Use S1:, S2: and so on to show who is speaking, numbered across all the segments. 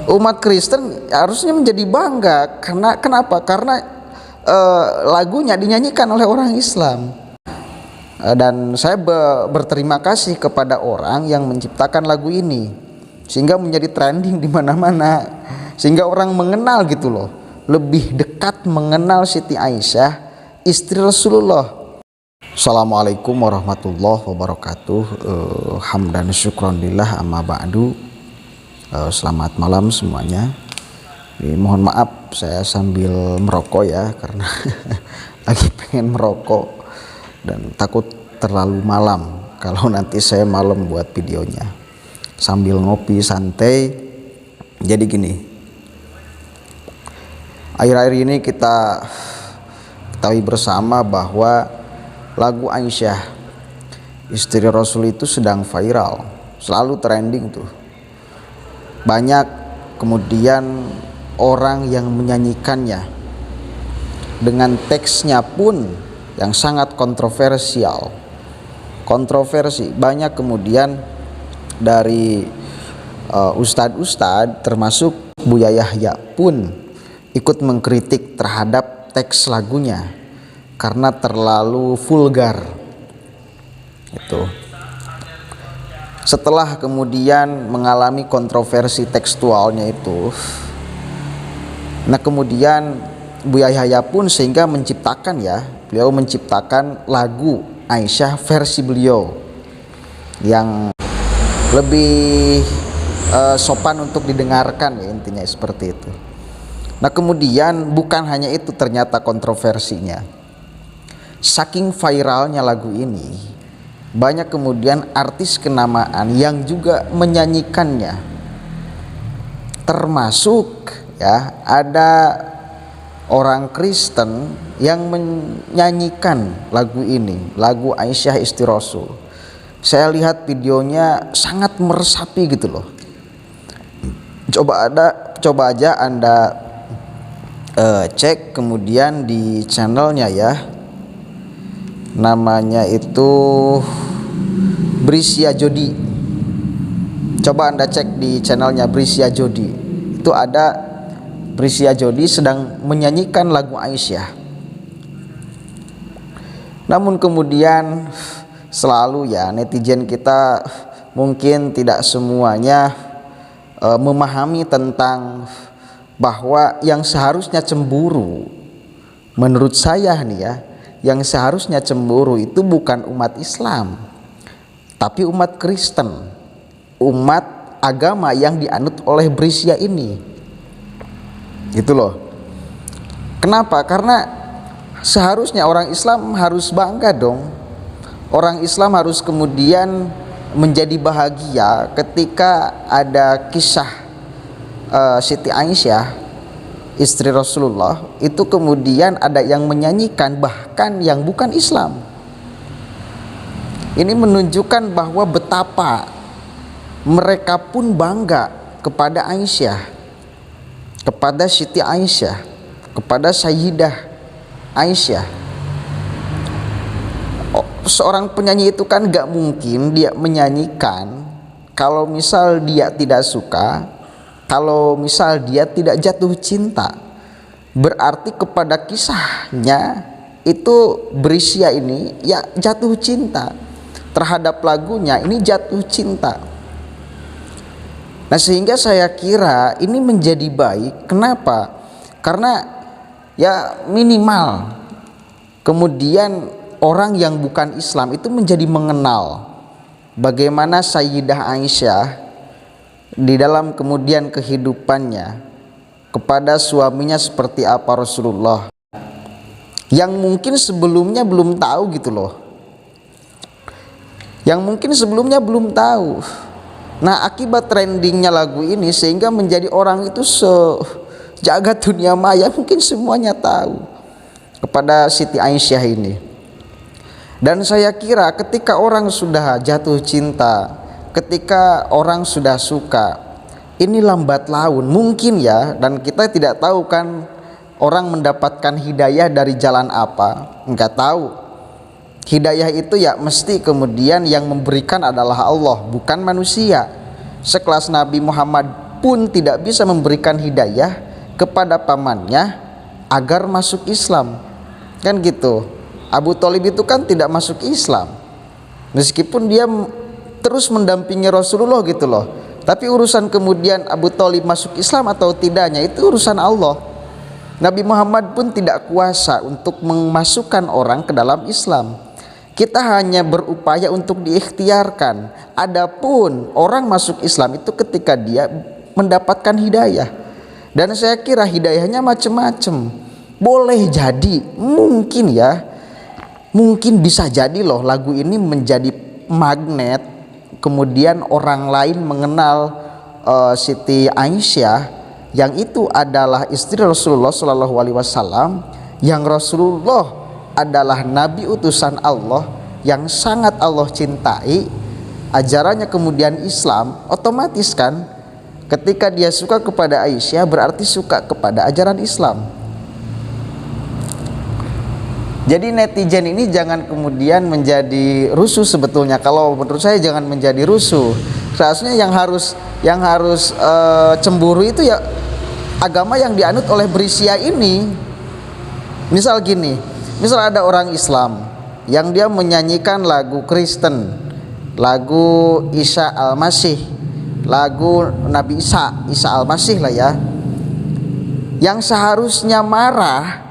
S1: Umat Kristen harusnya menjadi bangga karena kenapa? Karena lagunya dinyanyikan oleh orang Islam. Dan saya berterima kasih kepada orang yang menciptakan lagu ini sehingga menjadi trending di mana-mana, sehingga orang mengenal gitu loh, lebih dekat mengenal Siti Aisyah, istri Rasulullah. Assalamualaikum warahmatullahi wabarakatuh. Hamdan syukron lillah amma ba'du. Selamat malam semuanya. Mohon maaf saya sambil merokok ya, karena lagi pengen merokok dan takut terlalu malam kalau nanti saya malam buat videonya. Sambil ngopi santai. Jadi gini, akhir-akhir ini kita ketahui bersama bahwa lagu Aisyah, istri Rasul itu sedang viral, selalu trending tuh. Banyak kemudian orang yang menyanyikannya dengan teksnya pun yang sangat kontroversial. Banyak kemudian dari ustadz-ustadz termasuk Buya Yahya pun ikut mengkritik terhadap teks lagunya karena terlalu vulgar. Itu. Setelah kemudian mengalami kontroversi tekstualnya itu, nah kemudian Buya Yahya pun sehingga beliau menciptakan lagu Aisyah versi beliau yang lebih sopan untuk didengarkan, ya intinya seperti itu. Nah kemudian bukan hanya itu, ternyata kontroversinya, saking viralnya lagu ini, banyak kemudian artis kenamaan yang juga menyanyikannya, termasuk ya ada orang Kristen yang menyanyikan lagu ini, lagu Aisyah istri Rasul. Saya lihat videonya sangat meresapi gitu loh. Coba aja Anda cek kemudian di channelnya ya, namanya itu Brisya Jodi. Coba Anda cek di channelnya Brisya Jodi, itu ada Brisya Jodi sedang menyanyikan lagu Aisyah. Namun kemudian selalu ya netizen kita mungkin tidak semuanya memahami tentang bahwa yang seharusnya cemburu, menurut saya nih ya, yang seharusnya cemburu itu bukan umat Islam, tapi umat Kristen, umat agama yang dianut oleh Brisya ini. Gitu loh. Kenapa? Karena seharusnya orang Islam harus bangga dong. Orang Islam harus kemudian menjadi bahagia ketika ada kisah Siti Aisyah istri Rasulullah itu kemudian ada yang menyanyikan, bahkan yang bukan Islam. Ini menunjukkan bahwa betapa mereka pun bangga kepada Aisyah, kepada Siti Aisyah, kepada Sayyidah Aisyah. Seorang penyanyi itu kan gak mungkin dia menyanyikan kalau misal dia tidak suka, kalau misal dia tidak jatuh cinta. Berarti kepada kisahnya itu Brisya ini ya jatuh cinta, terhadap lagunya ini jatuh cinta. Nah sehingga saya kira ini menjadi baik. Kenapa? Karena ya minimal kemudian orang yang bukan Islam itu menjadi mengenal bagaimana Sayyidah Aisyah di dalam kemudian kehidupannya kepada suaminya seperti apa Rasulullah, yang mungkin sebelumnya belum tahu gitu loh, yang mungkin sebelumnya belum tahu. Nah akibat trendingnya lagu ini sehingga menjadi orang itu sejagat dunia maya mungkin semuanya tahu kepada Siti Aisyah ini. Dan saya kira ketika orang sudah jatuh cinta, ketika orang sudah suka, ini lambat laun mungkin ya, dan kita tidak tahu kan orang mendapatkan hidayah dari jalan apa, enggak tahu. Hidayah itu ya mesti kemudian yang memberikan adalah Allah, bukan manusia. Sekelas Nabi Muhammad pun tidak bisa memberikan hidayah kepada pamannya agar masuk Islam. Kan gitu. Abu Thalib itu kan tidak masuk Islam, meskipun dia terus mendampingi Rasulullah gitu loh. Tapi urusan kemudian Abu Thalib masuk Islam atau tidaknya itu urusan Allah. Nabi Muhammad pun tidak kuasa untuk memasukkan orang ke dalam Islam. Kita hanya berupaya untuk diikhtiarkan. Adapun orang masuk Islam itu ketika dia mendapatkan hidayah. Dan saya kira hidayahnya macam-macam. Boleh jadi, mungkin ya, mungkin bisa jadi loh lagu ini menjadi magnet. Kemudian orang lain mengenal Siti Aisyah, yang itu adalah istri Rasulullah Shallallahu Alaihi Wasallam, yang Rasulullah adalah nabi utusan Allah yang sangat Allah cintai. Ajarannya kemudian Islam, otomatis kan ketika dia suka kepada Aisyah berarti suka kepada ajaran Islam. Jadi netizen ini jangan kemudian menjadi rusuh. Sebetulnya kalau menurut saya jangan menjadi rusuh. Seharusnya yang harus cemburu itu ya agama yang dianut oleh berisya ini. Misal gini, misal ada orang Islam yang dia menyanyikan lagu Kristen, lagu Isa Al-Masih, lagu Nabi Isa Al-Masih lah ya. Yang seharusnya marah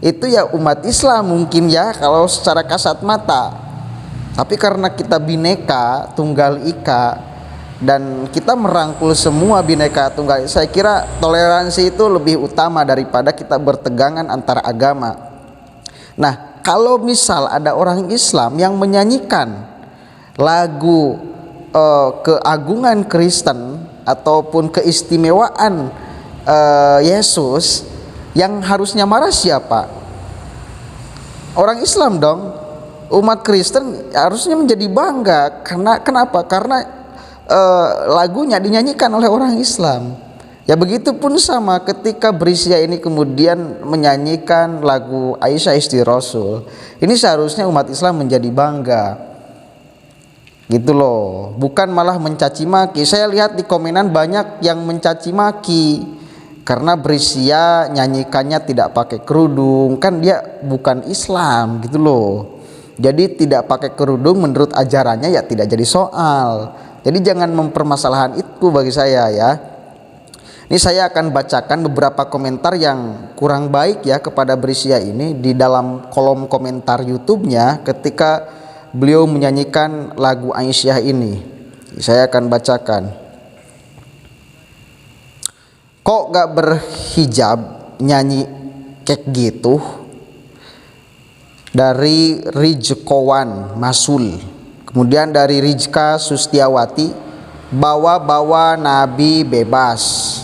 S1: itu ya umat Islam mungkin ya kalau secara kasat mata. Tapi karena kita bineka tunggal ika dan kita merangkul semua bineka tunggal, saya kira toleransi itu lebih utama daripada kita bertegangan antara agama. Nah, kalau misal ada orang Islam yang menyanyikan lagu keagungan Kristen ataupun keistimewaan Yesus, yang harusnya marah siapa? Orang Islam dong. Umat Kristen harusnya menjadi bangga. Kenapa? Karena lagunya dinyanyikan oleh orang Islam. Ya begitupun sama ketika berisya ini kemudian menyanyikan lagu Aisyah istri Rasul. Ini seharusnya umat Islam menjadi bangga. Gitu loh. Bukan malah mencaci maki. Saya lihat di komenan banyak yang mencaci maki karena berisya nyanyikannya tidak pakai kerudung, kan dia bukan Islam gitu loh. Jadi tidak pakai kerudung menurut ajarannya ya tidak jadi soal. Jadi jangan mempermasalahan itu bagi saya ya. Ini saya akan bacakan beberapa komentar yang kurang baik ya kepada berisya ini di dalam kolom komentar YouTube-nya ketika beliau menyanyikan lagu Aisyah ini. Saya akan bacakan. Kok gak berhijab nyanyi kayak gitu? Dari Rijkowan Masul. Kemudian dari Rijka Sustiawati, bawa Nabi bebas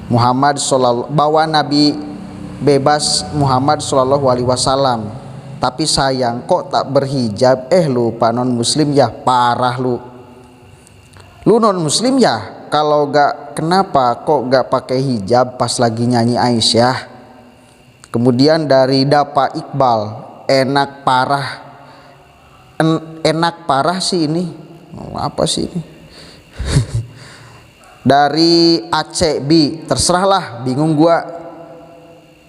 S1: Muhammad Sallallahu Alaihi Wasallam. Tapi sayang kok tak berhijab. Lupa non muslim ya, parah lu non muslim ya. Kalau gak, kenapa kok gak pakai hijab pas lagi nyanyi Aisyah? Kemudian dari Dapa Iqbal, enak parah sih ini. Apa sih ini? Dari ACB, terserahlah, bingung gua.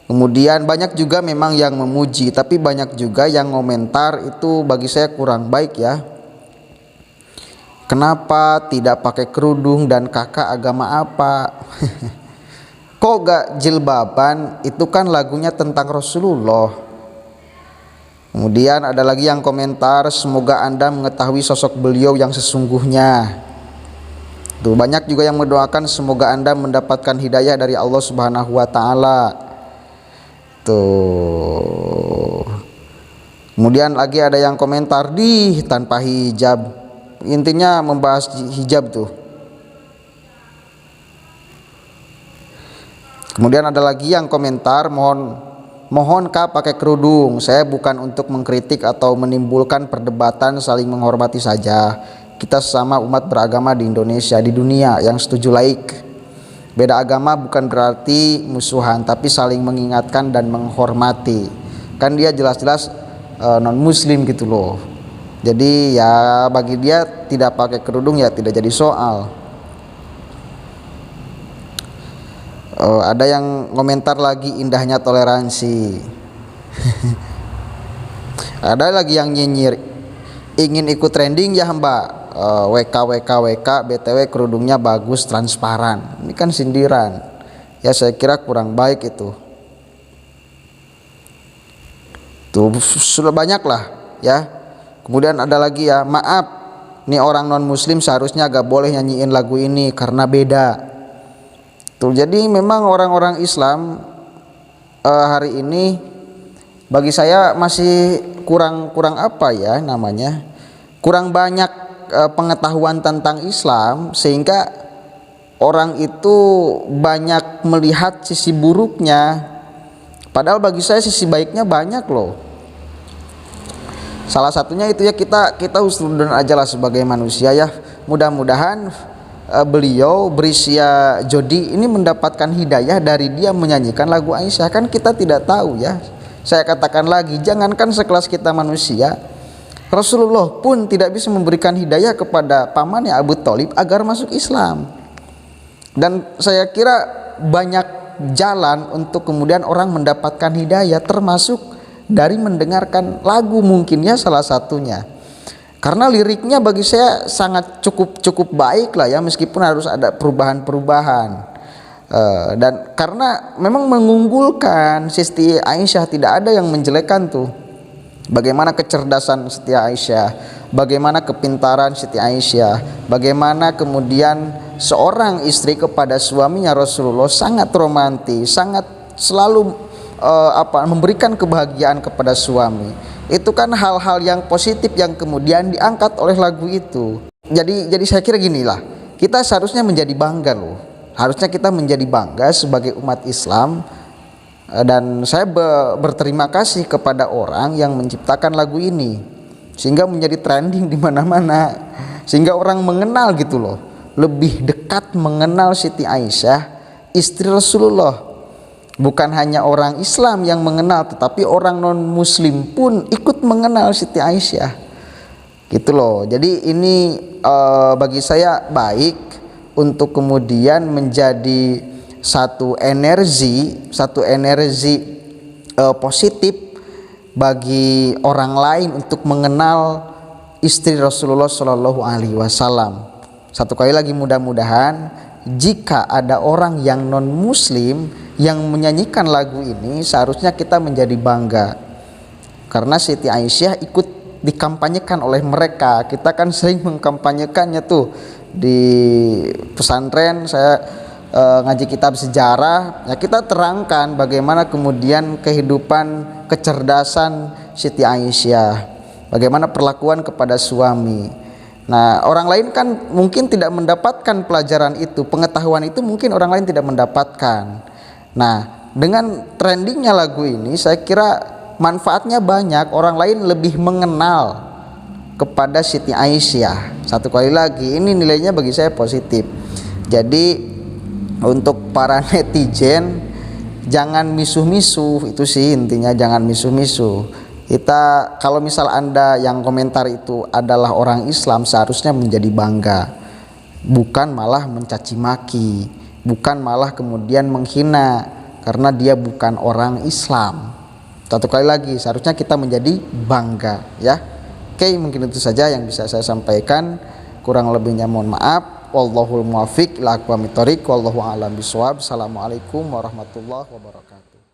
S1: Kemudian banyak juga memang yang memuji, tapi banyak juga yang komentar itu bagi saya kurang baik ya. Kenapa tidak pakai kerudung dan kakak agama apa? Kok gak jilbaban? Itu kan lagunya tentang Rasulullah. Kemudian ada lagi yang komentar, semoga Anda mengetahui sosok beliau yang sesungguhnya. Tuh, banyak juga yang mendoakan semoga Anda mendapatkan hidayah dari Allah Subhanahu wa taala. Tuh. Kemudian lagi ada yang komentar tanpa hijab. Intinya membahas hijab tuh. Kemudian ada lagi yang komentar, mohon Kak pakai kerudung. Saya bukan untuk mengkritik atau menimbulkan perdebatan, saling menghormati saja. Kita sesama umat beragama di Indonesia, di dunia yang setuju laik. Beda agama bukan berarti musuhan, tapi saling mengingatkan dan menghormati. Kan dia jelas-jelas non muslim gitu loh. Jadi ya bagi dia tidak pakai kerudung ya tidak jadi soal. Ada yang komentar lagi indahnya toleransi. Ada lagi yang nyinyir, ingin ikut trending ya Mbak. WK BTW kerudungnya bagus transparan. Ini kan sindiran. Ya saya kira kurang baik itu. Tuh sudah banyak lah ya. Kemudian ada lagi ya, maaf nih orang non muslim seharusnya gak boleh nyanyiin lagu ini karena beda. Tuh jadi memang orang-orang Islam hari ini bagi saya masih kurang apa ya namanya, kurang banyak pengetahuan tentang Islam, sehingga orang itu banyak melihat sisi buruknya, padahal bagi saya sisi baiknya banyak loh. Salah satunya itu ya kita husnudon aja lah sebagai manusia ya. Mudah-mudahan beliau Brisya Jodi ini mendapatkan hidayah dari dia menyanyikan lagu Aisyah. Kan kita tidak tahu ya. Saya katakan lagi, jangankan sekelas kita manusia, Rasulullah pun tidak bisa memberikan hidayah kepada pamannya Abu Thalib agar masuk Islam. Dan saya kira banyak jalan untuk kemudian orang mendapatkan hidayah, termasuk dari mendengarkan lagu, mungkin ya salah satunya. Karena liriknya bagi saya sangat cukup baik lah ya, meskipun harus ada perubahan-perubahan. Dan karena memang mengunggulkan Siti Aisyah, tidak ada yang menjelekkan tuh. Bagaimana kecerdasan Siti Aisyah, bagaimana kepintaran Siti Aisyah, bagaimana kemudian seorang istri kepada suaminya Rasulullah sangat romantis, sangat selalu memberikan kebahagiaan kepada suami. Itu kan hal-hal yang positif yang kemudian diangkat oleh lagu itu. Jadi saya kira ginilah, kita seharusnya menjadi bangga loh. Harusnya kita menjadi bangga sebagai umat Islam. Dan saya berterima kasih kepada orang yang menciptakan lagu ini sehingga menjadi trending di mana-mana, sehingga orang mengenal gitu loh, lebih dekat mengenal Siti Aisyah, istri Rasulullah. Bukan hanya orang Islam yang mengenal, tetapi orang non muslim pun ikut mengenal Siti Aisyah gitu loh. Jadi ini bagi saya baik untuk kemudian menjadi satu energi positif bagi orang lain untuk mengenal istri Rasulullah Shallallahu Alaihi Wasallam. Satu kali lagi, mudah-mudahan jika ada orang yang non muslim yang menyanyikan lagu ini, seharusnya kita menjadi bangga karena Siti Aisyah ikut dikampanyekan oleh mereka. Kita kan sering mengkampanyekannya tuh di pesantren. Saya ngaji kitab sejarah ya, kita terangkan bagaimana kemudian kehidupan kecerdasan Siti Aisyah, bagaimana perlakuan kepada suami. Nah, orang lain kan mungkin tidak mendapatkan pelajaran itu, pengetahuan itu mungkin orang lain tidak mendapatkan. Nah, dengan trendingnya lagu ini saya kira manfaatnya banyak, orang lain lebih mengenal kepada Siti Aisyah. Satu kali lagi, ini nilainya bagi saya positif. Jadi untuk para netizen, jangan misuh-misuh, itu sih intinya, jangan misuh-misuh. Kita kalau misal Anda yang komentar itu adalah orang Islam, seharusnya menjadi bangga, bukan malah mencaci maki, bukan malah kemudian menghina karena dia bukan orang Islam. Satu kali lagi, seharusnya kita menjadi bangga ya. Oke, mungkin itu saja yang bisa saya sampaikan, kurang lebihnya mohon maaf. Wallahul muwaffiq ila aqwamit thoriq, wallahu a'lam bishawab. Assalamualaikum warahmatullahi wabarakatuh.